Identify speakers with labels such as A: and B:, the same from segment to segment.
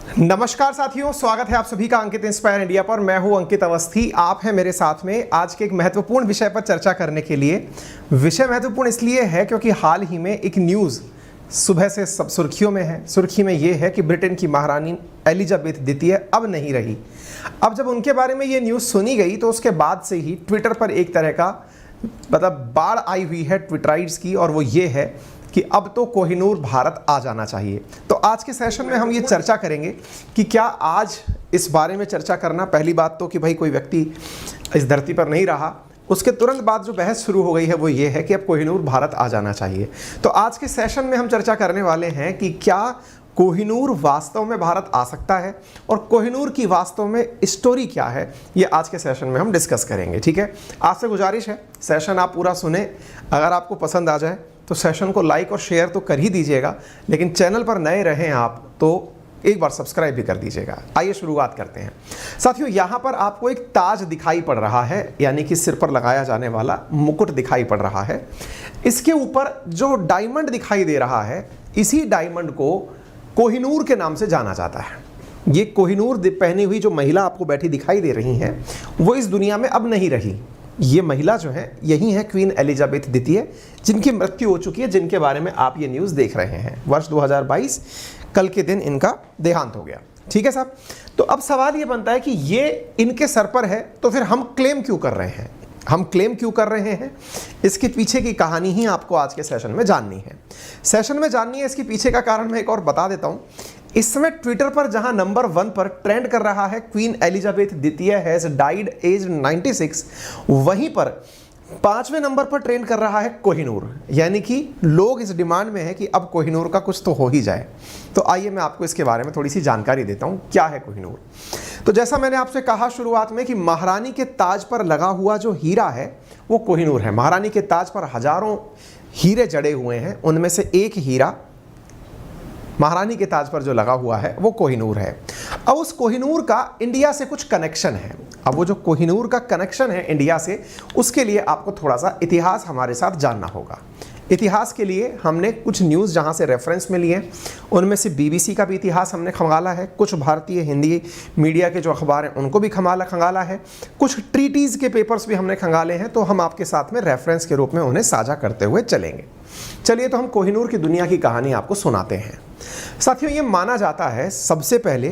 A: नमस्कार साथियों, स्वागत है आप सभी का अंकित इंस्पायर इंडिया पर। मैं हूं अंकित अवस्थी, आप हैं मेरे साथ में आज के एक महत्वपूर्ण विषय पर चर्चा करने के लिए। विषय महत्वपूर्ण इसलिए है क्योंकि हाल ही में एक न्यूज़ सुबह से सब सुर्खियों में है। सुर्खी में ये है कि ब्रिटेन की महारानी एलिजाबेथ द्वितीय अब नहीं रही। अब जब उनके बारे में ये न्यूज़ सुनी गई तो उसके बाद से ही ट्विटर पर एक तरह का बाढ़ आई हुई है ट्विटराइट्स की, और वो ये है कि अब तो कोहिनूर भारत आ जाना चाहिए। तो आज के सेशन में हम ये चर्चा करेंगे कि क्या आज इस बारे में चर्चा करना, पहली बात तो कि भाई कोई व्यक्ति इस धरती पर नहीं रहा, उसके तुरंत बाद जो बहस शुरू हो गई है वो ये है कि अब कोहिनूर भारत आ जाना चाहिए। तो आज के सेशन में हम चर्चा करने वाले हैं कि क्या कोहिनूर वास्तव में भारत आ सकता है और कोहिनूर की वास्तव में स्टोरी क्या है, ये आज के सेशन में हम डिस्कस करेंगे। ठीक है, आपसे गुजारिश है सेशन आप पूरा सुने। अगर आपको पसंद आ जाए तो सेशन को लाइक और शेयर तो कर ही दीजिएगा, लेकिन चैनल पर नए रहें आप तो एक बार सब्सक्राइब भी कर दीजिएगा। आइए शुरुआत करते हैं साथियों। यहाँ पर आपको एक ताज दिखाई पड़ रहा है, यानी कि सिर पर लगाया जाने वाला मुकुट दिखाई पड़ रहा है। इसके ऊपर जो डायमंड दिखाई दे रहा है, इसी डायमंड को कोहिनूर के नाम से जाना जाता है। ये कोहिनूर पहनी हुई जो महिला आपको बैठी दिखाई दे रही हैं, वो इस दुनिया में अब नहीं रही। ये महिला जो है यही है क्वीन एलिजाबेथ द्वितीय, जिनकी मृत्यु हो चुकी है, जिनके बारे में आप ये न्यूज़ देख रहे हैं। वर्ष 2022 कल के दिन इनका देहांत हो गया। ठीक है साहब, तो अब सवाल ये बनता है कि ये इनके सर पर है तो फिर हम क्लेम क्यों कर रहे हैं, हम क्लेम क्यों कर रहे हैं? इसके पीछे की कहानी ही आपको आज के सेशन में जाननी है। इसके पीछे का कारण मैं एक और बता देता हूं। इस समय ट्विटर पर जहां नंबर 1 पर ट्रेंड कर रहा है क्वीन एलिजाबेथ द्वितीय हैज डाइड एज 96, वहीं पर 5वें नंबर पर ट्रेंड कर रहा है कोहिनूर। यानी कि लोग इस डिमांड में है कि अब कोहिनूर का कुछ तो हो ही जाए। तो आइए मैं आपको इसके बारे में थोड़ी सी जानकारी देता हूं, क्या है कोहिनूर। तो जैसा मैंने आपसे कहा शुरुआत में कि महारानी के ताज पर लगा हुआ जो हीरा है वो कोहिनूर है। महारानी के ताज पर हजारों हीरे जड़े हुए हैं, उनमें से एक हीरा महारानी के ताज पर जो लगा हुआ है वो कोहिनूर है। अब उस कोहिनूर का इंडिया से कुछ कनेक्शन है। अब वो जो कोहिनूर का कनेक्शन है इंडिया से, उसके लिए आपको थोड़ा सा इतिहास हमारे साथ जानना होगा। इतिहास के लिए हमने कुछ न्यूज़ जहाँ से रेफरेंस में लिए, उनमें से BBC का भी इतिहास हमने खंगाला है, कुछ भारतीय हिंदी मीडिया के जो अखबार हैं उनको भी खंगाला है, कुछ ट्रीटीज़ के पेपर्स भी हमने खंगाले हैं। तो हम आपके साथ में रेफरेंस के रूप में उन्हें साझा करते हुए चलेंगे। चलिए, तो हम कोहिनूर की दुनिया की कहानी आपको सुनाते हैं। साथियों, ये माना जाता है सबसे पहले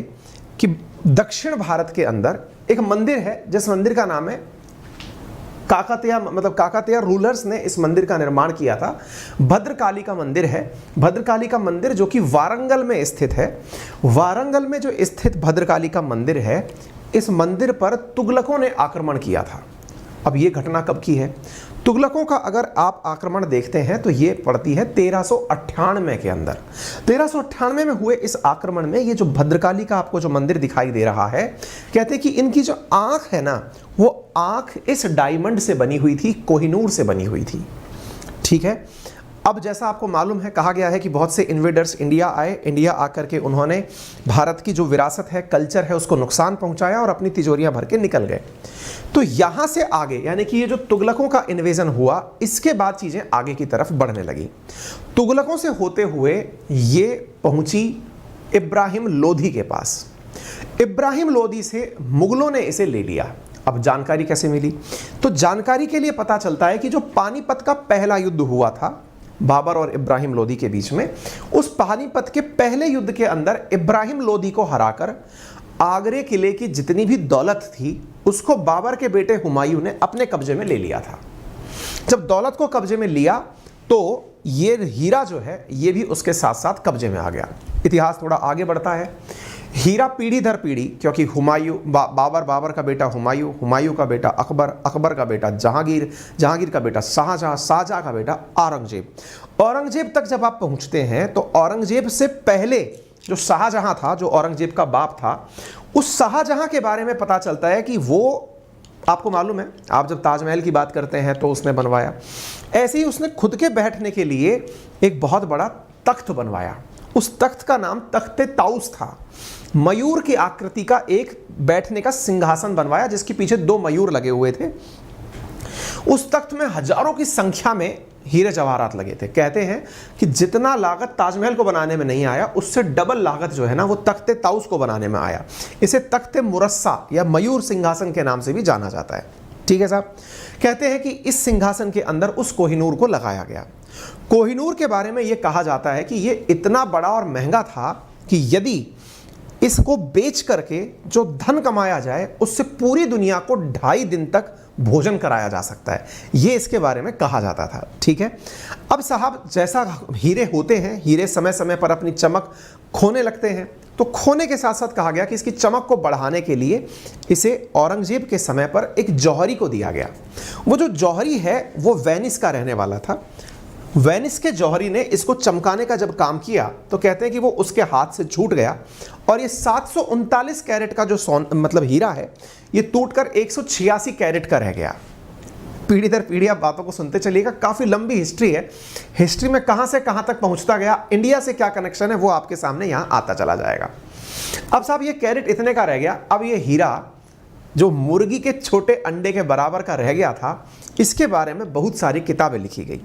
A: कि दक्षिण भारत के अंदर एक मंदिर है, जिस मंदिर का नाम है काकतीय रूलर्स ने इस मंदिर का निर्माण किया था। भद्रकाली का मंदिर है। भद्रकाली का मंदिर जो कि वारंगल में स्थित है। वारंगल में जो स्थित भद्रकाली का मंदिर है, इस मंदिर पर तुगलकों ने आक्रमण किया था। अब ये घटना कब की है? तुगलकों का अगर आप आक्रमण देखते हैं तो ये पड़ती है 1398 के अंदर। 1398 में हुए इस आक्रमण में ये जो भद्रकाली का आपको जो मंदिर दिखाई दे रहा है, कहते हैं कि इनकी जो आंख है ना, वो आंख इस डायमंड से बनी हुई थी, कोहिनूर से बनी हुई थी। ठीक है, अब जैसा आपको मालूम है, कहा गया है कि बहुत से इन्वेडर्स इंडिया आए। इंडिया आकर के उन्होंने भारत की जो विरासत है, कल्चर है, उसको नुकसान पहुंचाया और अपनी तिजोरियां भर के निकल गए। तो यहां से आगे, यानी कि ये जो तुगलकों का इन्वेजन हुआ, इसके बाद चीजें आगे की तरफ बढ़ने लगी। तुगलकों से होते हुए ये पहुंची इब्राहिम लोधी के पास। इब्राहिम लोधी से मुगलों ने इसे ले लिया। अब जानकारी कैसे मिली? तो जानकारी के लिए पता चलता है कि जो पानीपत का पहला युद्ध हुआ था बाबर और इब्राहिम लोधी के बीच में, उस पानीपत के पहले युद्ध के अंदर इब्राहिम लोधी को हराकर आगरे किले की जितनी भी दौलत थी उसको बाबर के बेटे हुमायूं ने अपने कब्जे में ले लिया था। जब दौलत को कब्जे में लिया तो ये हीरा जो है ये भी उसके साथ साथ कब्जे में आ गया। इतिहास थोड़ा आगे बढ़ता है। हीरा पीढ़ी दर पीढ़ी, क्योंकि हुमायूं बाबर का बेटा हुमायूं का बेटा अकबर का बेटा जहांगीर का बेटा शाहजहां का बेटा औरंगजेब तक जब आप पहुंचते हैं तो औरंगजेब से पहले जो शाहजहां था, जो औरंगजेब का बाप था, उस शाहजहां के बारे में पता चलता है कि वो, आपको मालूम है, आप जब ताजमहल की बात करते हैं तो उसने बनवाया, ऐसे ही उसने खुद के बैठने के लिए एक बहुत बड़ा तख्त बनवाया। उस तख्त का नाम तख्ते ताउस था। मयूर की आकृति का एक बैठने का सिंहासन बनवाया जिसके पीछे 2 मयूर लगे हुए थे। उस तख्त में हजारों की संख्या में हीरे जवाहरात लगे थे। कहते हैं कि जितना लागत ताजमहल को बनाने में नहीं आया, उससे डबल लागत जो है ना वो तख्ते ताउस को बनाने में आया। इसे तख्ते मुरस्सा या मयूर सिंहासन के नाम से भी जाना जाता है। ठीक है साहब। कहते हैं कि इस सिंहासन के अंदर उस कोहिनूर को लगाया गया। कोहिनूर के बारे में यह कहा जाता है कि यह इतना बड़ा और महंगा था कि यदि इसको बेच करके जो धन कमाया जाए उससे पूरी दुनिया को 2.5 दिन तक भोजन कराया जा सकता है। ये इसके बारे में कहा जाता था। ठीक है। अब साहब, जैसा हीरे होते हैं, हीरे समय समय पर अपनी चमक खोने लगते हैं, तो खोने के साथ साथ कहा गया कि इसकी चमक को बढ़ाने के लिए इसे औरंगजेब के समय पर एक जौहरी को दिया गया। वो जो जौहरी है वो वेनिस का रहने वाला था। वेनिस के जौहरी ने इसको चमकाने का जब काम किया तो कहते हैं कि वो उसके हाथ से छूट गया और ये 739 कैरेट का जो हीरा है ये टूटकर 186 कैरेट का रह गया। पीढ़ी दर पीढ़ी आप बातों को सुनते चलिएगा, काफ़ी लंबी हिस्ट्री है। हिस्ट्री में कहाँ से कहाँ तक पहुँचता गया, इंडिया से क्या कनेक्शन है, वो आपके सामने यहाँ आता चला जाएगा। अब साहब ये कैरेट इतने का रह गया। अब ये हीरा जो मुर्गी के छोटे अंडे के बराबर का रह गया था, इसके बारे में बहुत सारी किताबें लिखी गई।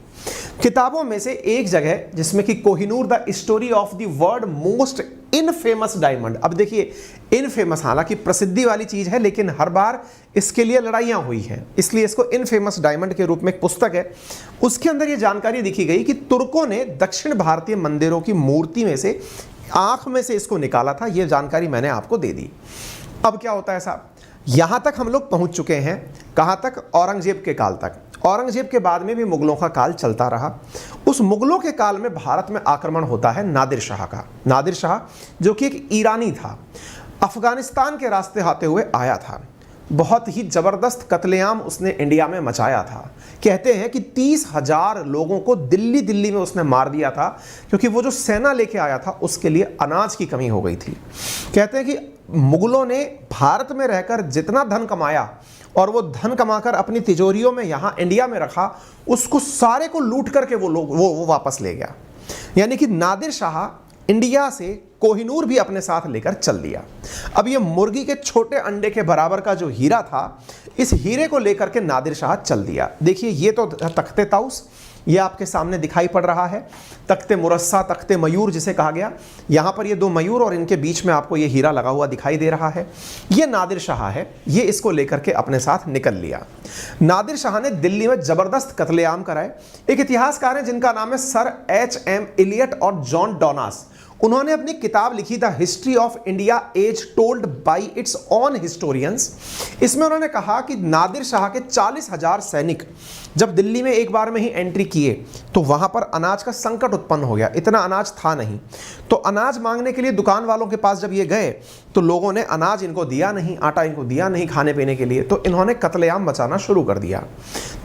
A: किताबों में से एक जगह जिसमें कि Kohinoor the story of the world most infamous diamond. अब देखिए, इनफेमस हालांकि प्रसिद्धि वाली चीज है, लेकिन हर बार इसके लिए लड़ाइयां हुई हैं, इसलिए इसको इनफेमस डायमंड के रूप में एक पुस्तक है। उसके अंदर यह जानकारी लिखी गई कि तुर्कों ने दक्षिण भारतीय मंदिरों की मूर्ति में से आंख में से इसको निकाला था। यह जानकारी मैंने आपको दे दी। अब क्या होता है साहब, यहां तक हम लोग पहुंच चुके हैं। कहां तक? औरंगजेब के काल तक। औरंगजेब के बाद में भी मुगलों का काल चलता रहा। उस मुगलों के काल में भारत में आक्रमण होता है नादिर शाह का। नादिर शाह जो कि एक ईरानी था, अफगानिस्तान के रास्ते आते हुए आया था। बहुत ही जबरदस्त कत्लेआम उसने इंडिया में मचाया था। कहते हैं कि 30,000 लोगों को दिल्ली में उसने मार दिया था, क्योंकि वो जो सेना लेके आया था उसके लिए अनाज की कमी हो गई थी। कहते हैं कि मुगलों ने भारत में रहकर जितना धन कमाया और वो धन कमाकर अपनी तिजोरियों में यहाँ इंडिया में रखा, उसको सारे को लूट करके वो वापस ले गया। यानी कि नादिर शाह इंडिया से कोहिनूर भी अपने साथ लेकर चल दिया। अब ये मुर्गी के छोटे अंडे के बराबर का जो हीरा था, इस हीरे को लेकर के नादिर शाह चल दिया। देखिए, ये तो तख्ते ताउस ये आपके सामने दिखाई पड़ रहा है, तख्ते मुरस्सा, तख्ते मयूर जिसे कहा गया। यहाँ पर ये 2 मयूर और इनके बीच में आपको ये हीरा लगा हुआ दिखाई दे रहा है। ये नादिर शाह है, ये इसको लेकर के अपने साथ निकल लिया। नादिर शाह ने दिल्ली में जबरदस्त कत्लेआम कराए। एक इतिहासकार हैं जिनका नाम है सर H.M. इलियट और जॉन डोनास। उन्होंने अपनी किताब लिखी the history of India as told by its own historians. इसमें उन्होंने कहा कि नादिर शाह के 40,000 सैनिक जब दिल्ली में एक बार में ही एंट्री किए तो वहां पर अनाज का संकट उत्पन्न हो गया। इतना अनाज था नहीं, तो अनाज मांगने के लिए दुकान वालों के पास जब ये गए तो लोगों ने अनाज इनको दिया नहीं, आटा इनको दिया नहीं खाने पीने के लिए, तो इन्होंने कत्लेआम मचाना शुरू कर दिया।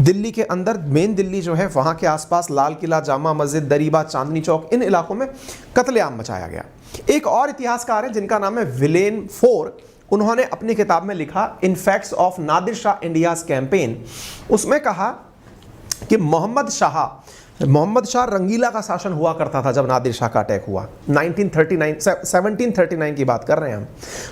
A: दिल्ली के अंदर, मेन दिल्ली जो है, वहां के आसपास लाल किला, जामा मस्जिद, दरीबा, चांदनी चौक, इन इलाकों में कत्लेआम मचाया गया। एक और इतिहासकार है जिनका नाम है विलेन फोर। उन्होंने अपनी किताब में लिखा in facts of Nadir Shah India's campaign. उसमें कहा कि मोहम्मद शाह रंगीला का शासन हुआ करता था जब नादिर शाह का अटैक हुआ। 1739 की बात कर रहे हैं हम।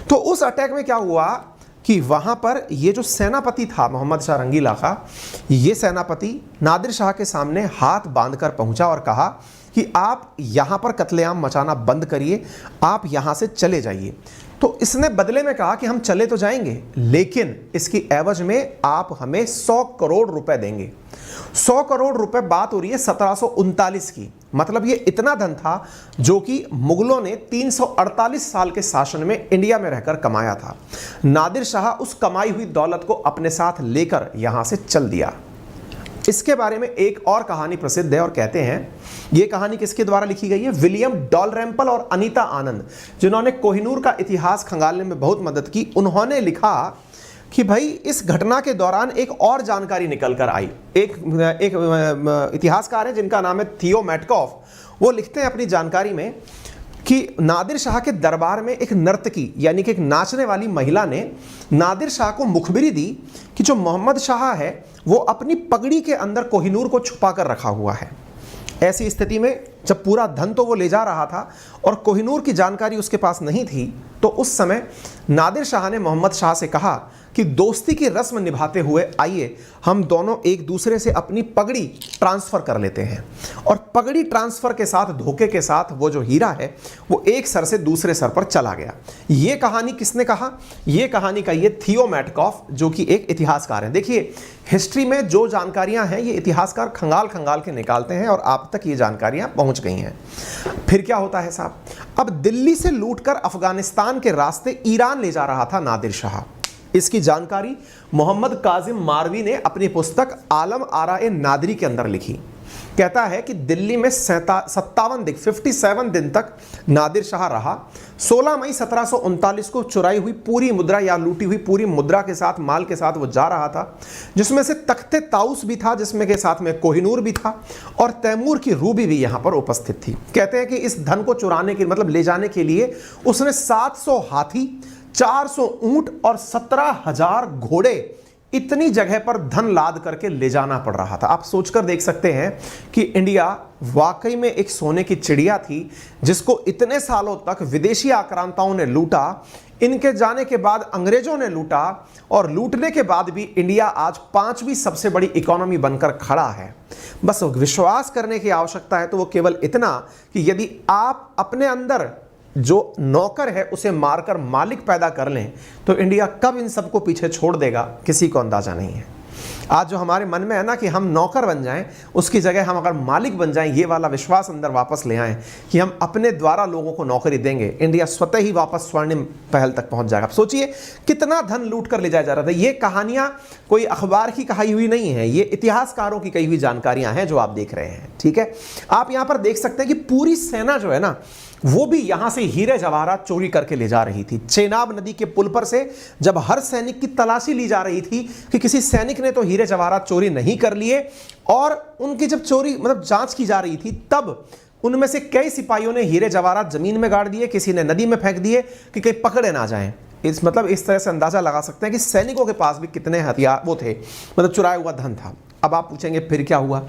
A: तो उस अटैक में क्या हुआ कि वहाँ पर ये जो सेनापति था मोहम्मद शाह रंगीला का, ये सेनापति नादिर शाह के सामने हाथ बांधकर पहुँचा और कहा कि आप यहाँ पर कत्लेआम मचाना बंद करिए, आप यहाँ से चले जाइए। तो इसने बदले में कहा कि हम चले तो जाएंगे, लेकिन इसकी एवज में आप हमें 100 करोड़ रुपए देंगे। 100 करोड़ रुपए बात हो रही है 1739 की। मतलब ये इतना धन था जो कि मुगलों ने 348 साल के शासन में इंडिया में रहकर कमाया था। नादिर शाह उस कमाई हुई दौलत को अपने साथ लेकर यहां से चल दिया। इसके बारे में एक और कहानी प्रसिद्ध है और कहते हैं, यह कहानी किसके द्वारा लिखी गई है? विलियम डॉलरेम्पल और अनीता आनंद, जिन्होंने कोहिनूर का इतिहास खंगालने में बहुत मदद की। उन्होंने लिखा कि भाई इस घटना के दौरान एक और जानकारी निकल कर आई। एक इतिहासकार है जिनका नाम है थियो मैटकॉफ। वो लिखते हैं अपनी जानकारी में कि नादिर शाह के दरबार में एक नर्तकी यानी कि एक नाचने वाली महिला ने नादिर शाह को मुखबिरी दी कि जो मोहम्मद शाह है वो अपनी पगड़ी के अंदर कोहिनूर को छुपा कर रखा हुआ है। ऐसी स्थिति में जब पूरा धन तो वो ले जा रहा था और कोहिनूर की जानकारी उसके पास नहीं थी, तो उस समय नादिर शाह ने मोहम्मद शाह से कहा कि दोस्ती की रस्म निभाते हुए आइए हम दोनों एक दूसरे से अपनी पगड़ी ट्रांसफर कर लेते हैं। और पगड़ी ट्रांसफर के साथ, धोखे के साथ, वो जो हीरा है वो एक सर से दूसरे सर पर चला गया। ये कहानी किसने कहा? ये कहानी कही है थियो मैटकॉफ, जो कि एक इतिहासकार हैं। देखिए, हिस्ट्री में जो जानकारियां हैं ये इतिहासकार खंगाल खंगाल के निकालते हैं और आप तक ये जानकारियां पहुंच गई हैं। फिर क्या होता है साहब? अब दिल्ली से लूटकर अफगानिस्तान के रास्ते ईरान ले जा रहा था नादिर शाह। इसकी जानकारी मोहम्मद काजिम मारवी ने अपनी पुस्तक आलम आरा-ए नादरी के अंदर लिखी। कहता है कि दिल्ली में 57 दिन तक नादिर शाह रहा। 16 मई 1739 को चुराई हुई पूरी मुद्रा या लूटी हुई पूरी मुद्रा के साथ, माल के साथ वो जा रहा था, जिसमें से तख्ते ताउस भी था, जिसमें के साथ में कोहिनूर भी था और तैमूर की रूबी भी यहाँ पर उपस्थित थी। कहते हैं कि इस धन को चुराने के मतलब ले जाने के लिए उसने 700 हाथी, 400 ऊंट और 17,000 घोड़े, इतनी जगह पर धन लाद करके ले जाना पड़ रहा था। आप सोचकर देख सकते हैं कि इंडिया वाकई में एक सोने की चिड़िया थी, जिसको इतने सालों तक विदेशी आक्रांताओं ने लूटा, इनके जाने के बाद अंग्रेजों ने लूटा, और लूटने के बाद भी इंडिया आज 5वीं सबसे बड़ी इकोनॉमी बनकर खड़ा है। बस विश्वास करने की आवश्यकता है, तो वो केवल इतना कि यदि आप अपने अंदर जो नौकर है उसे मारकर मालिक पैदा कर लें, तो इंडिया कब इन सबको पीछे छोड़ देगा, किसी को अंदाजा नहीं है। आज जो हमारे मन में है ना कि हम नौकर बन जाएं, उसकी जगह हम अगर मालिक बन जाएं, ये वाला विश्वास अंदर वापस ले आएं कि हम अपने द्वारा लोगों को नौकरी देंगे, इंडिया स्वतः ही वापस स्वर्णिम पहल तक पहुंच जाएगा। सोचिए कितना धन लूट कर ले जाया जा रहा था। ये कहानियां कोई अखबार की कही हुई नहीं है, ये इतिहासकारों की कही हुई जानकारियां हैं जो आप देख रहे हैं। ठीक है, आप यहां पर देख सकते हैं कि पूरी सेना जो है ना, वो भी यहां से हीरे जवाहरात चोरी करके ले जा रही थी। चेनाब नदी के पुल पर से जब हर सैनिक की तलाशी ली जा रही थी कि किसी सैनिक ने तो हीरे जवाहरात चोरी नहीं कर लिए, और उनकी जब चोरी मतलब जांच की जा रही थी, तब उनमें से कई सिपाहियों ने हीरे जवाहरात जमीन में गाड़ दिए, किसी ने नदी में फेंक दिए कि कहीं पकड़े ना जाएं। इस तरह से अंदाजा लगा सकते हैं कि सैनिकों के पास भी कितने हथियार वो थे, मतलब चुराया हुआ धन था। अब आप पूछेंगे फिर क्या हुआ?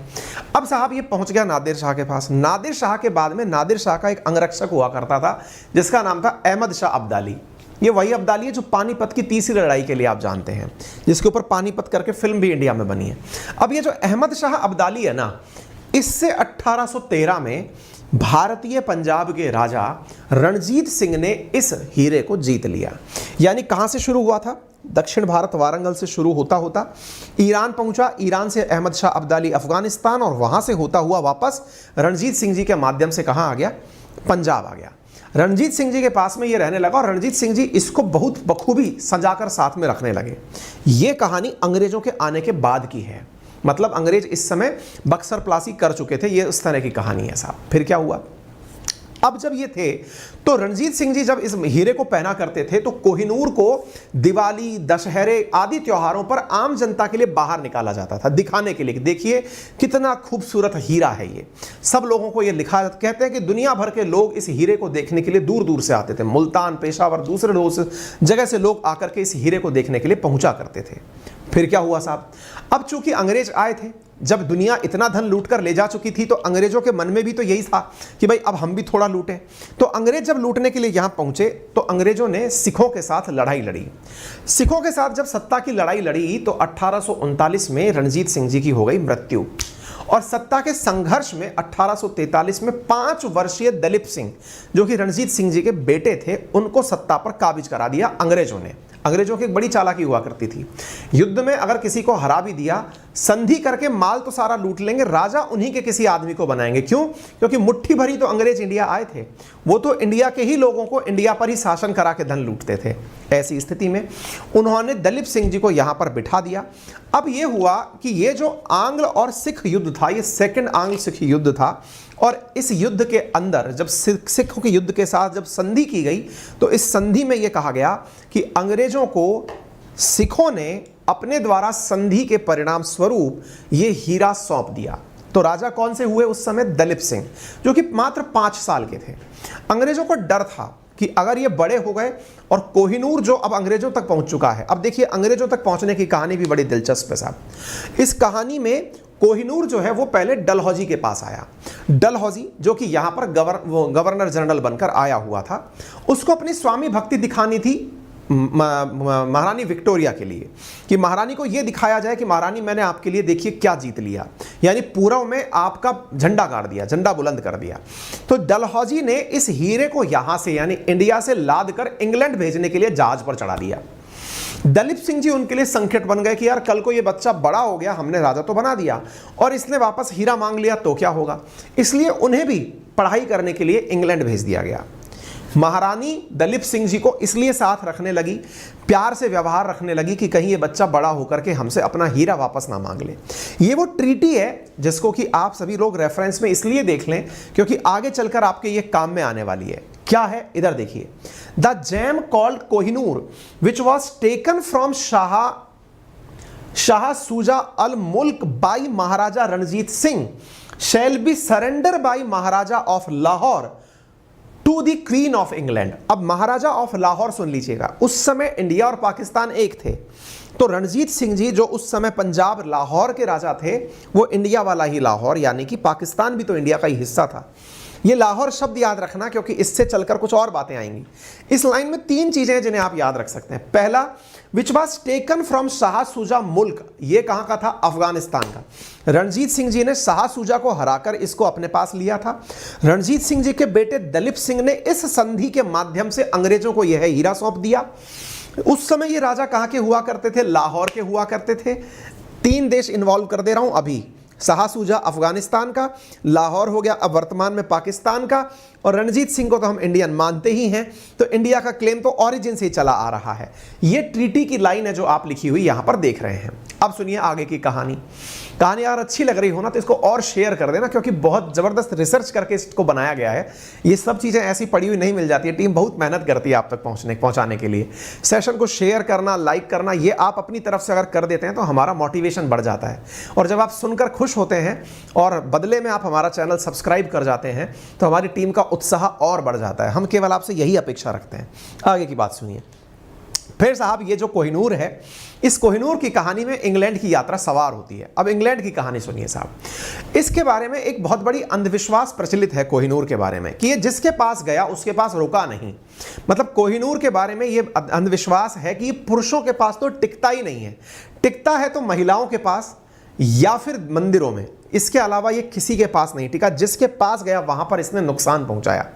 A: अब साहब ये पहुंच गया नादिर शाह के पास। नादिर शाह के बाद में नादिर शाह का एक अंगरक्षक हुआ करता था, जिसका नाम था अहमद शाह अब्दाली। ये वही अब्दाली है जो पानीपत की तीसरी लड़ाई के लिए आप जानते हैं, जिसके ऊपर पानीपत करके फिल्म भी इंडिया में बनी है। अब ये जो अहमद शाह अब्दाली है ना, इससे 1813 में भारतीय पंजाब के राजा रणजीत सिंह ने इस हीरे को जीत लिया। यानी कहां से शुरू हुआ था? दक्षिण भारत, वारंगल से शुरू होता होता ईरान पहुंचा, ईरान से अहमद शाह अब्दाली अफगानिस्तान, और वहां से होता हुआ वापस रणजीत सिंह जी के माध्यम से कहां आ गया? पंजाब आ गया। रणजीत सिंह जी के पास में ये रहने लगा, और रणजीत सिंह जी इसको बहुत बखूबी सजाकर साथ में रखने लगे। ये कहानी अंग्रेजों के आने के बाद की है, मतलब अंग्रेज इस समय बक्सर प्लासी कर चुके थे। ये उस तरह की कहानी है साहब। फिर क्या हुआ? अब जब ये थे तो रणजीत सिंह जी जब इस हीरे को पहना करते थे, तो कोहिनूर को दिवाली, दशहरे आदि त्योहारों पर आम जनता के लिए बाहर निकाला जाता था, दिखाने के लिए। देखिए कितना खूबसूरत हीरा है ये। सब लोगों को ये लिखा, कहते हैं कि दुनिया भर के लोग इस हीरे को देखने के लिए दूर दूर से आते थे। मुल्तान, पेशावर, दूसरे जगह से लोग आकर के इस हीरे को देखने के लिए पहुंचा करते थे। फिर क्या हुआ साहब? अब चूंकि अंग्रेज आए थे, जब दुनिया इतना धन लूट कर ले जा चुकी थी, तो अंग्रेजों के मन में भी तो यही था कि भाई अब हम भी थोड़ा लूटें। तो अंग्रेज जब लूटने के लिए यहां पहुंचे, तो अंग्रेजों ने सिखों के साथ लड़ाई लड़ी। सिखों के साथ जब सत्ता की लड़ाई लड़ी, तो 1839 में रणजीत सिंह जी की हो गई मृत्यु। और सत्ता के संघर्ष में 1843 में 5 वर्षीय दलीप सिंह, जो कि रणजीत सिंह जी के बेटे थे, उनको सत्ता पर काबिज करा दिया अंग्रेजों ने। अंग्रेजों की एक बड़ी चालाकी हुआ करती थी, युद्ध में अगर किसी को हरा भी दिया, संधि करके माल तो सारा लूट लेंगे, राजा उन्हीं के किसी आदमी को बनाएंगे। क्यों? क्योंकि मुट्ठी भरी तो अंग्रेज इंडिया आए थे, वो तो इंडिया के ही लोगों को इंडिया पर ही शासन करा के धन लूटते थे। ऐसी स्थिति में उन्होंने दलीप सिंह जी को यहां पर बिठा दिया। अब ये हुआ कि ये जो आंग्ल और सिख युद्ध था, ये सेकंड आंग्ल सिख युद्ध था, और इस युद्ध के अंदर जब सिखों के युद्ध के साथ जब संधि की गई, तो इस संधि में यह कहा गया कि अंग्रेजों को सिखों ने अपने द्वारा संधि के परिणाम स्वरूप ये हीरा सौंप दिया। तो राजा कौन से हुए उस समय? दलीप सिंह, जो कि मात्र 5 साल के थे। अंग्रेजों को डर था कि अगर ये बड़े हो गए, और कोहिनूर जो अब अंग्रेजों तक पहुंच चुका है। अब देखिए अंग्रेजों तक पहुंचने की कहानी भी बड़ी दिलचस्प है साहब। इस कहानी में कोहिनूर जो है वो पहले डलहौजी के पास आया। डलहौजी जो कि यहाँ पर गवर्नर जनरल बनकर आया हुआ था, उसको अपनी स्वामी भक्ति दिखानी थी महारानी विक्टोरिया के लिए, कि महारानी को यह दिखाया जाए कि महारानी मैंने आपके लिए देखिए क्या जीत लिया, यानी पूर्व में आपका झंडा गाड़ दिया, झंडा बुलंद कर दिया। तो डलहौजी ने इस हीरे को यहां से यानी इंडिया से लाद कर इंग्लैंड भेजने के लिए जहाज पर चढ़ा दिया। दलीप सिंह जी उनके लिए संकट बन गए कि यार कल को ये बच्चा बड़ा हो गया, हमने राजा तो बना दिया और इसने वापस हीरा मांग लिया तो क्या होगा, इसलिए उन्हें भी पढ़ाई करने के लिए इंग्लैंड भेज दिया गया। महारानी दलीप सिंह जी को इसलिए साथ रखने लगी, प्यार से व्यवहार रखने लगी कि कहीं ये बच्चा बड़ा होकर के हमसे अपना हीरा वापस ना मांग ले। ये वो ट्रीटी है जिसको कि आप सभी लोग रेफरेंस में इसलिए देख लें क्योंकि आगे चलकर आपके ये काम में आने वाली है। क्या है इधर देखिए, the gem called Kohinoor which was taken from Shah Shuja al Mulk by Maharaja Ranjit Singh shall be surrender by Maharaja of Lahore to the queen of England. अब महाराजा ऑफ लाहौर सुन लीजिएगा, उस समय इंडिया और पाकिस्तान एक थे, तो रणजीत सिंह जी जो उस समय पंजाब लाहौर के राजा थे वो इंडिया वाला ही लाहौर, यानी कि पाकिस्तान भी तो इंडिया का ही हिस्सा था। ये लाहौर शब्द याद रखना क्योंकि इससे चलकर कुछ और बातें आएंगी। इस लाइन में 3 चीजें हैं जिन्हें आप याद रख सकते हैं। पहला, विच वॉज टेकन फ्रॉम शाह सूजा मुल्क, ये कहां का था, अफगानिस्तान का। रणजीत सिंह जी ने शाह सूजा को हराकर इसको अपने पास लिया था। रणजीत सिंह जी के बेटे दलीप सिंह ने इस संधि के माध्यम से अंग्रेजों को यह हीरा सौंप दिया। उस समय ये राजा कहां के हुआ करते थे, लाहौर के हुआ करते थे। 3 देश इन्वॉल्व कर दे रहा हूं अभी, शाह सूजा अफगानिस्तान का, लाहौर हो गया अब वर्तमान में पाकिस्तान का, और रणजीत सिंह को तो हम इंडियन मानते ही हैं, तो इंडिया का क्लेम तो ओरिजिन से ही चला आ रहा है। ये ट्रीटी की लाइन है जो आप लिखी हुई यहां पर देख रहे हैं। अब सुनिए आगे की कहानी। कहानी यार अच्छी लग रही हो ना तो इसको और शेयर कर देना क्योंकि बहुत जबरदस्त रिसर्च करके इसको बनाया गया है। ये सब चीजें ऐसी पड़ी हुई नहीं मिल जाती है, टीम बहुत मेहनत करती है आप तक पहुंचाने के लिए। सेशन को शेयर करना, लाइक करना, ये आप अपनी तरफ से अगर कर देते हैं तो हमारा मोटिवेशन बढ़ जाता है, और जब आप सुनकर खुश होते हैं और बदले में आप हमारा चैनल सब्सक्राइब कर जाते हैं तो हमारी टीम का उत्साह और बढ़ जाता है। हम केवल आपसे यही अपेक्षा रखते हैं। आगे की बात सुनिए। फिर साहब ये जो कोहिनूर है, इस कोहिनूर की कहानी में इंग्लैंड की यात्रा सवार होती है। अब इंग्लैंड की कहानी सुनिए साहब। इसके बारे में एक बहुत बड़ी अंधविश्वास प्रचलित है कोहिनूर के बारे में कि ये जिसके पास गया उसके पास रुका नहीं। मतलब कोहिनूर के बारे में ये अंधविश्वास है कि ये पुरुषों के पास तो टिकता ही नहीं है, टिकता है तो महिलाओं के पास या फिर मंदिरों में, इसके अलावा ये किसी के पास नहीं टिका। जिसके पास गया वहां पर इसने नुकसान पहुंचाया।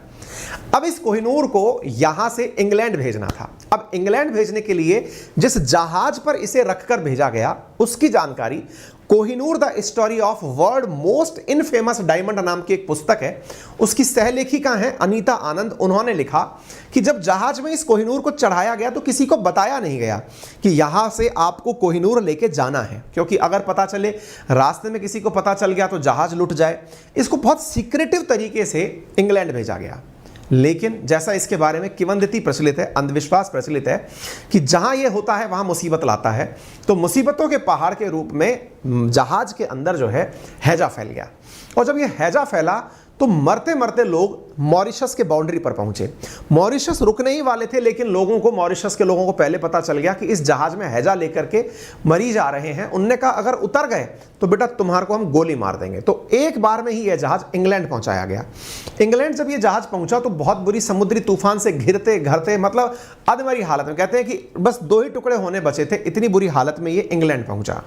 A: अब इस कोहिनूर को यहां से इंग्लैंड भेजना था। अब इंग्लैंड भेजने के लिए जिस जहाज पर इसे रखकर भेजा गया उसकी जानकारी Kohinoor the story of world most infamous diamond नाम की एक पुस्तक है, उसकी सहलेखिका है अनीता आनंद। उन्होंने लिखा कि जब जहाज में इस कोहिनूर को चढ़ाया गया तो किसी को बताया नहीं गया कि यहां से आपको कोहिनूर लेके जाना है, क्योंकि अगर पता चले, रास्ते में किसी को पता चल गया तो जहाज लुट जाए। इसको बहुत सीक्रेटिव तरीके से इंग्लैंड भेजा गया। लेकिन जैसा इसके बारे में किंवदंती प्रचलित है, अंधविश्वास प्रचलित है कि जहां यह होता है वहां मुसीबत लाता है, तो मुसीबतों के पहाड़ के रूप में जहाज के अंदर जो है हैजा फैल गया। और जब यह हैजा फैला तो मरते मरते लोग मॉरिशस के बाउंड्री पर पहुंचे। मॉरिशस रुकने ही वाले थे, लेकिन लोगों को, मॉरिशस के लोगों को पहले पता चल गया कि इस जहाज में हैजा लेकर के मरीज आ रहे हैं। उनने कहा अगर उतर गए तो बेटा तुम्हारे को हम गोली मार देंगे। तो एक बार में ही यह जहाज इंग्लैंड पहुंचाया गया। इंग्लैंड जब यह जहाज पहुंचा तो बहुत बुरी समुद्री तूफान से घिरते घरते, मतलब अधमरी हालत में, कहते हैं कि बस 2 ही टुकड़े होने बचे थे, इतनी बुरी हालत में ये इंग्लैंड पहुंचा।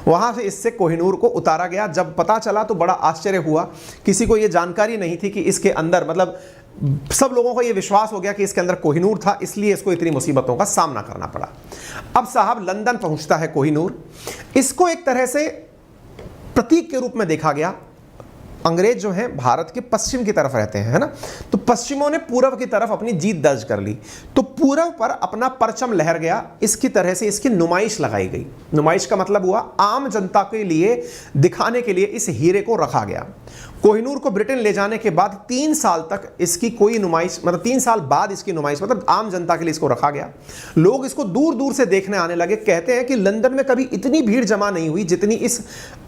A: वहां से इससे कोहिनूर को उतारा गया। जब पता चला तो बड़ा आश्चर्य हुआ, किसी को यह जानकारी नहीं थी कि इसके अंदर, मतलब सब लोगों को यह विश्वास हो गया कि इसके अंदर कोहिनूर था, इसलिए इसको इतनी मुसीबतों का सामना करना पड़ा। अब साहब लंदन पहुंचता है कोहिनूर। इसको एक तरह से प्रतीक के रूप में देखा गया। अंग्रेज जो हैं भारत के पश्चिम की तरफ रहते हैं, है ना, तो पश्चिमों ने पूर्व की तरफ अपनी जीत दर्ज कर ली, तो पूर्व पर अपना परचम लहर गया। इसकी तरह से इसकी नुमाइश लगाई गई। नुमाइश का मतलब हुआ आम जनता के लिए दिखाने के लिए इस हीरे को रखा गया। कोहिनूर को ब्रिटेन ले जाने के बाद 3 साल तक इसकी कोई नुमाइश, मतलब 3 साल बाद इसकी नुमाइश, मतलब आम जनता के लिए इसको रखा गया। लोग इसको दूर दूर से देखने आने लगे। कहते हैं कि लंदन में कभी इतनी भीड़ जमा नहीं हुई जितनी इस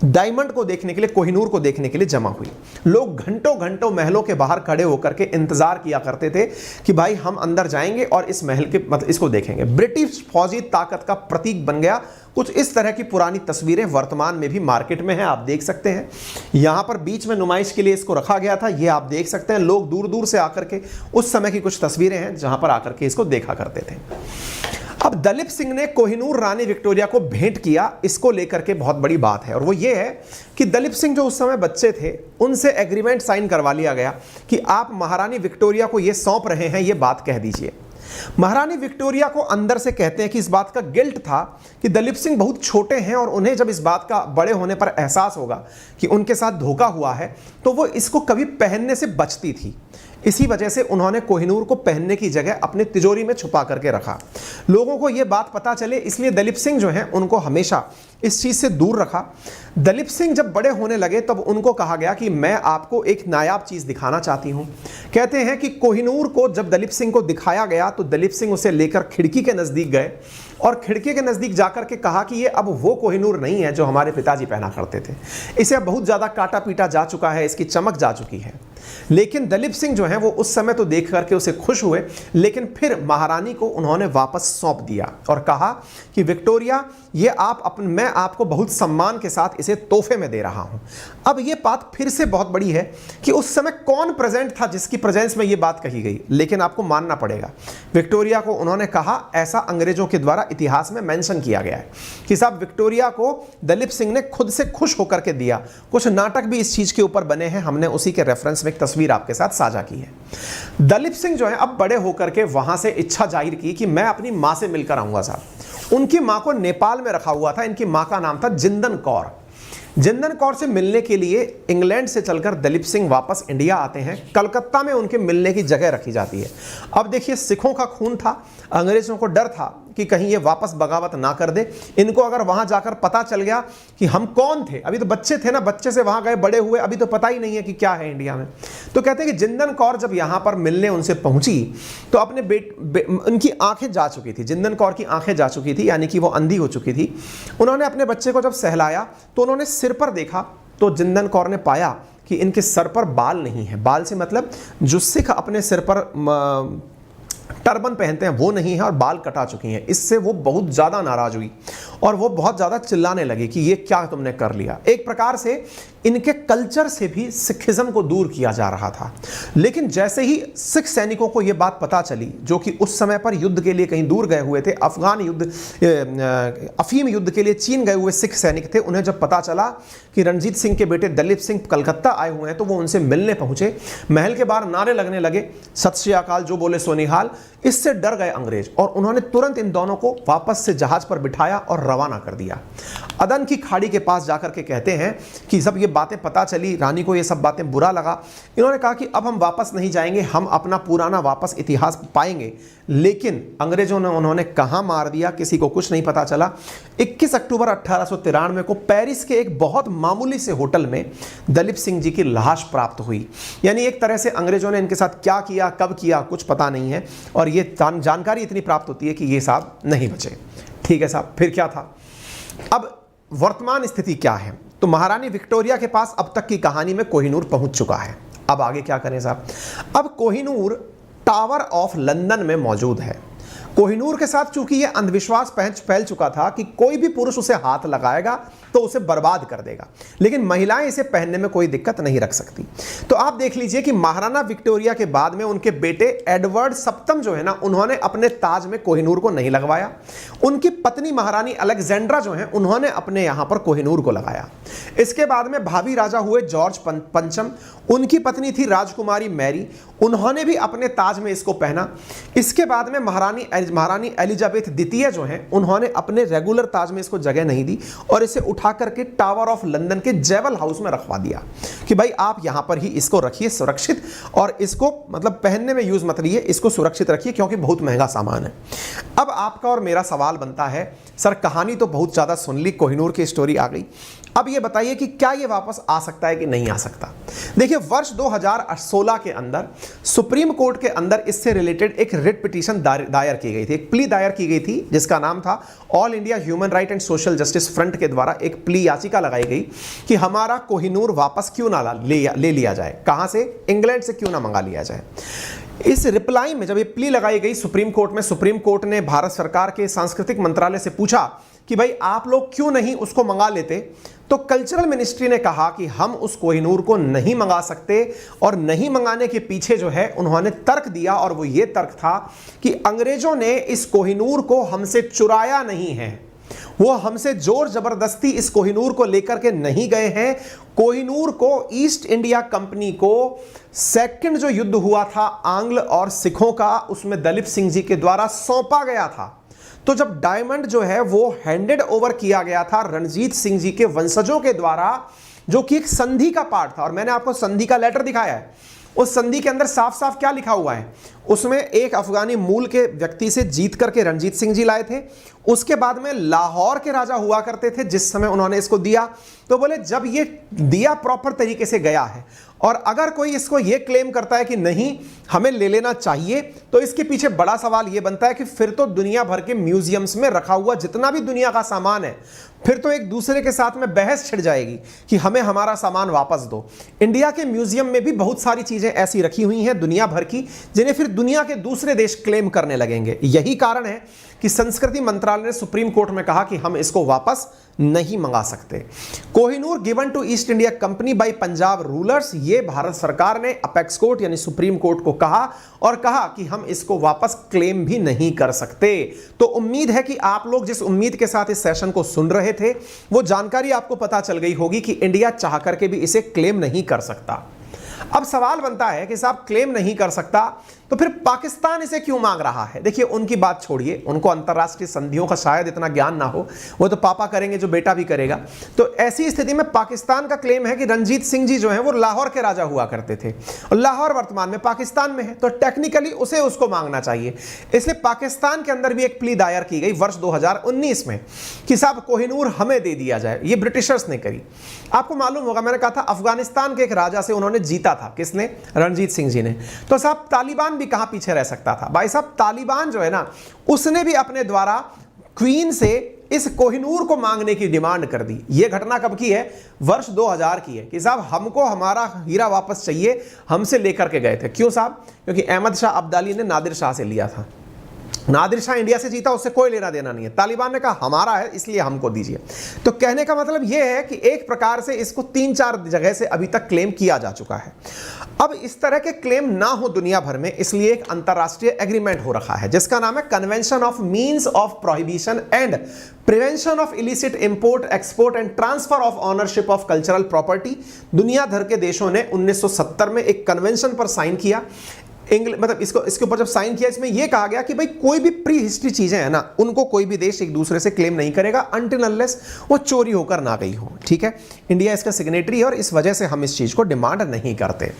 A: डायमंड को देखने के लिए, कोहिनूर को देखने के लिए जमा हुई। लोग घंटों घंटों महलों के बाहर खड़े होकर के इंतजार किया करते थे कि भाई हम अंदर जाएंगे और इस महल के, मतलब इसको देखेंगे। ब्रिटिश फौजी ताकत का प्रतीक बन गया। कुछ इस तरह की पुरानी तस्वीरें वर्तमान में भी मार्केट में हैं, आप देख सकते हैं। यहां पर बीच में नुमाइश के लिए इसको रखा गया था, ये आप देख सकते हैं। लोग दूर दूर से आकर के, उस समय की कुछ तस्वीरें हैं जहां पर आकर के इसको देखा करते थे। अब दलीप सिंह ने कोहिनूर रानी विक्टोरिया को भेंट किया, इसको लेकर के बहुत बड़ी बात है, और वो ये है कि दलीप सिंह जो उस समय बच्चे थे उनसे एग्रीमेंट साइन करवा लिया गया कि आप महारानी विक्टोरिया को ये सौंप रहे हैं, ये बात कह दीजिए। महारानी विक्टोरिया को अंदर से कहते हैं कि इस बात का गिल्ट था कि दलीप सिंह बहुत छोटे हैं और उन्हें जब इस बात का बड़े होने पर एहसास होगा कि उनके साथ धोखा हुआ है तो वो इसको कभी पहनने से बचती थी। इसी वजह से उन्होंने कोहिनूर को पहनने की जगह अपनी तिजोरी में छुपा करके रखा। लोगों को यह बात पता चले इसलिए दलीप सिंह जो हैं उनको हमेशा इस चीज़ से दूर रखा। दलीप सिंह जब बड़े होने लगे तब उनको कहा गया कि मैं आपको एक नायाब चीज़ दिखाना चाहती हूँ। कहते हैं कि कोहिनूर को जब दलीप सिंह को दिखाया गया तो दलीप सिंह उसे लेकर खिड़की के नज़दीक गए और खिड़की के नज़दीक जाकर के कहा कि ये अब वो कोहिनूर नहीं है जो हमारे पिताजी पहना करते थे, इसे बहुत ज़्यादा काटा पीटा जा चुका है, इसकी चमक जा चुकी है। लेकिन दलीप सिंह जो है वो उस समय तो देख करके उसे खुश हुए, लेकिन फिर महारानी को उन्होंने वापस सौंप दिया और कहा कि विक्टोरिया ये मैं आपको बहुत सम्मान के साथ इसे तोहफे में दे रहा हूं। अब ये बात फिर से बहुत बड़ी है कि उस समय कौन प्रेजेंट था जिसकी प्रेजेंस में ये बात कही गई, लेकिन आपको मानना पड़ेगा विक्टोरिया को उन्होंने कहा, ऐसा अंग्रेजों के द्वारा इतिहास में मेंशन किया गया है कि साहब विक्टोरिया को दलीप सिंह ने खुद से खुश होकर के दिया। कुछ नाटक भी इस चीज के ऊपर बने हैं, हमने उसी के रेफरेंस में एक तस्वीर आपके साथ साझा की है। दलीप सिंह जो है अब बड़े होकर के वहां से इच्छा जाहिर की कि मैं अपनी मां से मिलकर आऊंगा साहब। उनकी मां को नेपाल में रखा हुआ था, इनकी मां का नाम था जिंदन कौर। जिंदन कौर से मिलने के लिए इंग्लैंड से चलकर दलीप सिंह वापस इंडिया आते हैं। कलकत्ता में उनके मिलने की जगह रखी जाती है। अब देखिए सिखों का खून था, अंग्रेजों को डर था कि कहीं ये वापस बगावत ना कर दे। इनको अगर वहां जाकर पता चल गया कि हम कौन थे, अभी तो बच्चे थे ना, बच्चे से वहां गए बड़े हुए, अभी तो पता ही नहीं है कि क्या है इंडिया में। तो कहते हैं कि जिंदन कौर जब यहां पर मिलने उनसे पहुंची तो अपने उनकी आंखें जा चुकी थी, जिंदन कौर की आंखें जा चुकी थी, यानी कि वो अंधी हो चुकी थी। उन्होंने अपने बच्चे को जब सहलाया तो उन्होंने सिर पर देखा तो जिंदन कौर ने पाया कि इनके सर पर बाल नहीं है। बाल से मतलब जो सिख अपने सिर पर टर्बन पहनते हैं वो नहीं है, और बाल कटा चुकी हैं। इससे वो बहुत ज़्यादा नाराज हुई और वो बहुत ज़्यादा चिल्लाने लगी कि ये क्या तुमने कर लिया। एक प्रकार से इनके कल्चर से भी सिखिज्म को दूर किया जा रहा था। लेकिन जैसे ही सिख सैनिकों को ये बात पता चली, जो कि उस समय पर युद्ध के लिए कहीं दूर गए हुए थे, अफगान युद्ध, अफीम युद्ध के लिए चीन गए हुए सिख सैनिक थे, उन्हें जब पता चला कि रणजीत सिंह के बेटे दलीप सिंह कलकत्ता आए हुए हैं तो वो उनसे मिलने पहुंचे। महल के बाहर नारे लगने लगे, सत श्री अकाल, जो बोले सो निहाल। इससे डर गए अंग्रेज और उन्होंने तुरंत इन दोनों को वापस से जहाज पर बिठाया और रवाना कर दिया। अदन की खाड़ी के पास जाकर के कहते हैं कि जब ये बातें पता चली, रानी को ये सब बातें बुरा लगा। इन्होंने कहा कि अब हम वापस नहीं जाएंगे, हम अपना पुराना वापस इतिहास पाएंगे। लेकिन अंग्रेजों ने उन्होंने कहां मार दिया, किसी को कुछ नहीं पता चला। 21 अक्टूबर 1893 को पेरिस के एक बहुत मामूली से होटल में दलीप सिंह जी की लाश प्राप्त हुई। यानी एक तरह से अंग्रेजों ने इनके साथ क्या किया, कब किया, कुछ पता नहीं है, और ये जानकारी इतनी प्राप्त होती है कि ये साहब नहीं बचे। ठीक है साहब, फिर क्या था? अब वर्तमान स्थिति क्या है? तो महारानी विक्टोरिया के पास अब तक की कहानी में कोहिनूर पहुंच चुका है। अब आगे क्या करें साहब? अब कोहिनूर टावर ऑफ लंदन में मौजूद है। कोहिनूर के साथ चूंकि यह अंधविश्वास फैल चुका था कि कोई भी पुरुष उसे हाथ लगाएगा तो उसे बर्बाद कर देगा, लेकिन महिलाएं इसे पहनने में कोई दिक्कत नहीं रख सकती। तो आप देख लीजिए कि महाराना विक्टोरिया के बाद में उनके बेटे एडवर्ड सप्तम जो है ना, उन्होंने अपने ताज में कोहिनूर को नहीं लगवाया। उनकी पत्नी महारानी अलेक्जेंड्रा जो है, उन्होंने अपने यहां पर कोहिनूर को लगाया। इसके बाद में भावी राजा हुए जॉर्ज पंचम, उनकी पत्नी थी राजकुमारी मैरी, उन्होंने भी अपने ताज में इसको पहना। इसके बाद में महारानी एलिजाबेथ द्वितीय जो हैं, उन्होंने अपने रेगुलर ताज में इसको जगह नहीं दी और इसे उठा करके टावर ऑफ लंदन के जेवल हाउस में रखवा दिया कि भाई आप यहां पर ही इसको रखिए सुरक्षित, और इसको मतलब पहनने में यूज मत लिए, इसको सुरक्षित रखिए क्योंकि बहुत महंगा सामान है। अब आपका और मेरा सवाल बनता है, सर कहानी तो बहुत ज्यादा सुन ली, कोहिनूर की स्टोरी आ गई, अब ये बताइए कि क्या ये वापस आ सकता है कि नहीं आ सकता? देखिए वर्ष 2016 के अंदर सुप्रीम कोर्ट के अंदर इससे रिलेटेड एक रिट पिटीशन दायर की गई थी, एक प्ली दायर की गई थी जिसका नाम था all India human right and social justice front के द्वारा एक प्ली याचिका लगाई गई कि हमारा कोहिनूर वापस क्यों ना ले लिया जाए, कहां से? इंग्लैंड से क्यों ना मंगा लिया जाए। इस रिप्लाई में जब ये प्ली लगाई गई सुप्रीम कोर्ट में, सुप्रीम कोर्ट ने भारत सरकार के सांस्कृतिक मंत्रालय से पूछा कि भाई आप लोग क्यों नहीं उसको मंगा लेते, तो कल्चरल मिनिस्ट्री ने कहा कि हम उस कोहिनूर को नहीं मंगा सकते, और नहीं मंगाने के पीछे जो है उन्होंने तर्क दिया, और वो ये तर्क था कि अंग्रेजों ने इस कोहिनूर को हमसे चुराया नहीं है, वो हमसे जोर जबरदस्ती इस कोहिनूर को लेकर के नहीं गए हैं। कोहिनूर को ईस्ट इंडिया कंपनी को सेकंड जो युद्ध हुआ था आंग्ल और सिखों का, उसमें दलीप सिंह जी के द्वारा सौंपा गया था। तो जब डायमंड जो है वो हैंडेड ओवर किया गया था रणजीत सिंह जी के वंशजों के द्वारा, जो कि एक संधि का पार्ट था, और मैंने आपको संधि का लेटर दिखाया है, उस संधि के अंदर साफ साफ क्या लिखा हुआ है, उसमें एक अफगानी मूल के व्यक्ति से जीत करके रणजीत सिंह जी लाए थे, उसके बाद में लाहौर के राजा हुआ करते थे जिस समय उन्होंने इसको दिया, तो बोले जब ये दिया प्रॉपर तरीके से गया है, और अगर कोई इसको ये क्लेम करता है कि नहीं हमें ले लेना चाहिए, तो इसके पीछे बड़ा सवाल ये बनता है कि फिर तो दुनिया भर के म्यूजियम्स में रखा हुआ जितना भी दुनिया का सामान है, फिर तो एक दूसरे के साथ में बहस छिड़ जाएगी कि हमें हमारा सामान वापस दो। इंडिया के म्यूजियम में भी बहुत सारी चीजें ऐसी रखी हुई हैं दुनिया भर की, जिन्हें फिर दुनिया के दूसरे देश क्लेम करने लगेंगे। यही कारण है कि संस्कृति मंत्रालय ने सुप्रीम कोर्ट में कहा कि हम इसको वापस नहीं मंगा सकते। Kohinoor given to East India Company by Punjab rulers, ये भारत सरकार ने अपेक्स कोर्ट यानी सुप्रीम कोर्ट को कहा, और कहा कि हम इसको वापस क्लेम भी नहीं कर सकते। तो उम्मीद है कि आप लोग जिस उम्मीद के साथ इस सेशन को सुन रहे थे, वो जानकारी आपको पता चल गई होगी कि इंडिया चाह करके भी इसे क्लेम नहीं कर सकता। अब सवाल बनता है कि साहब क्लेम नहीं कर सकता तो फिर पाकिस्तान इसे क्यों मांग रहा है। देखिए उनकी बात छोड़िए, उनको अंतरराष्ट्रीय संधियों का शायद इतना ज्ञान ना हो, वो तो पापा करेंगे जो बेटा भी करेगा। तो ऐसी स्थिति में पाकिस्तान का क्लेम है कि रणजीत सिंह जी जो है वो लाहौर के राजा हुआ करते थे, और लाहौर वर्तमान में पाकिस्तान में है, तो टेक्निकली उसे उसको मांगना चाहिए। इसलिए पाकिस्तान के अंदर भी एक प्ली दायर की गई वर्ष 2019 में कि साहब कोहिनूर हमें दे दिया जाए। ये ब्रिटिशर्स ने करी। आपको मालूम होगा, मैंने कहा था अफगानिस्तान के एक राजा से उन्होंने जीता था, किसने? रणजीत सिंह जी ने। तो साहब तालिबान भी कहां पीछे रह सकता था भाई साहब, तालिबान जो है ना, उसने भी अपने द्वारा क्वीन से इस कोहिनूर को मांगने की डिमांड कर दी। यह घटना कब की है? वर्ष 2000 की है कि साहब हमको हमारा हीरा वापस चाहिए, हमसे लेकर के गए थे। क्यों साहब? क्योंकि अहमद शाह अब्दाली ने नादिर शाह से लिया था। नादिर शाह इंडिया से जीता, उससे कोई लेना देना नहीं है। तालिबान ने कहा हमारा है इसलिए हमको दीजिए। तो कहने का मतलब यह है कि एक प्रकार से इसको 3-4 जगह से अभी तक क्लेम किया जा चुका है। अब इस तरह के क्लेम ना हो दुनिया भर में, इसलिए एक अंतरराष्ट्रीय एग्रीमेंट हो रखा है जिसका नाम है convention of means of prohibition and prevention of illicit import, export and transfer of ownership of cultural property. दुनिया भर के देशों ने 1970 में एक कन्वेंशन पर साइन किया। मतलब इसके ऊपर जब साइन किया, इसमें यह कहा गया कि भाई कोई भी प्री हिस्ट्री चीजें हैं ना, उनको कोई भी देश एक दूसरे से क्लेम नहीं करेगा अनटिल अनलेस वो चोरी होकर ना गई हो। ठीक है, इंडिया इसका सिग्नेटरी है और इस वजह से हम इस चीज को डिमांड नहीं करते।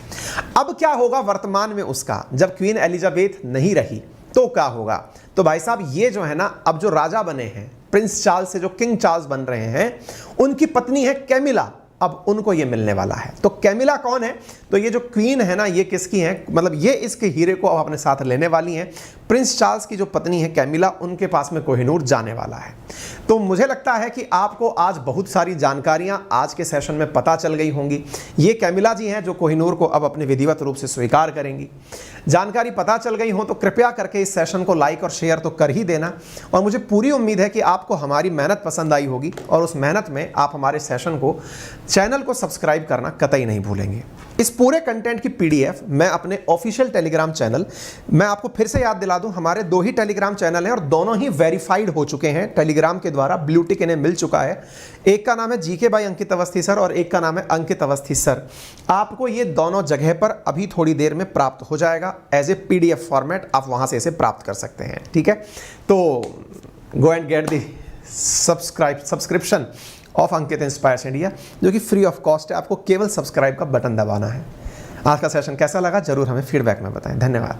A: अब क्या होगा वर्तमान में उसका, जब क्वीन एलिजाबेथ नहीं रही तो क्या होगा? तो भाई साहब ये जो है ना, अब जो राजा बने हैं प्रिंस चार्ल्स से जो किंग चार्ल्स बन रहे हैं, उनकी पत्नी है कैमिला, अब उनको ये मिलने वाला है। तो कैमिला कौन है? तो ये जो क्वीन है ना, ये किसकी है? मतलब ये इसके हीरे को अब अपने साथ लेने वाली हैं। प्रिंस चार्ल्स की जो पत्नी है कैमिला, उनके पास में कोहिनूर जाने वाला है। तो मुझे लगता है कि आपको आज बहुत सारी जानकारियां आज के सेशन में पता चल गई होंगी। ये कैमिला जी हैं जो कोहिनूर को अब अपने विधिवत रूप से स्वीकार करेंगी। जानकारी पता चल गई हो तो कृपया करके इस सेशन को लाइक और शेयर तो कर ही देना, और मुझे पूरी उम्मीद है कि आपको हमारी मेहनत पसंद आई होगी, और उस मेहनत में आप हमारे सेशन को, चैनल को सब्सक्राइब करना कतई नहीं भूलेंगे। इस पूरे कंटेंट की पीडीएफ मैं अपने ऑफिशियल टेलीग्राम चैनल, मैं आपको फिर से याद दिला दूं, हमारे 2 ही टेलीग्राम चैनल हैं और दोनों ही वेरीफाइड हो चुके हैं टेलीग्राम के द्वारा। ब्लू टिक इन्हें मिल चुका है। एक का नाम है GK by Ankit Awasthi sir और एक का नाम है अंकित अवस्थी सर। आपको ये दोनों जगह पर अभी थोड़ी देर में प्राप्त हो जाएगा एज ए पीडीएफ फॉर्मेट, आप वहां से इसे प्राप्त कर सकते हैं। ठीक है, तो go and get the subscription of Ankit inspires India, जो कि फ्री ऑफ कॉस्ट है। आपको केवल सब्सक्राइब का बटन दबाना है। आज का सेशन कैसा लगा जरूर हमें फीडबैक में बताएं। धन्यवाद।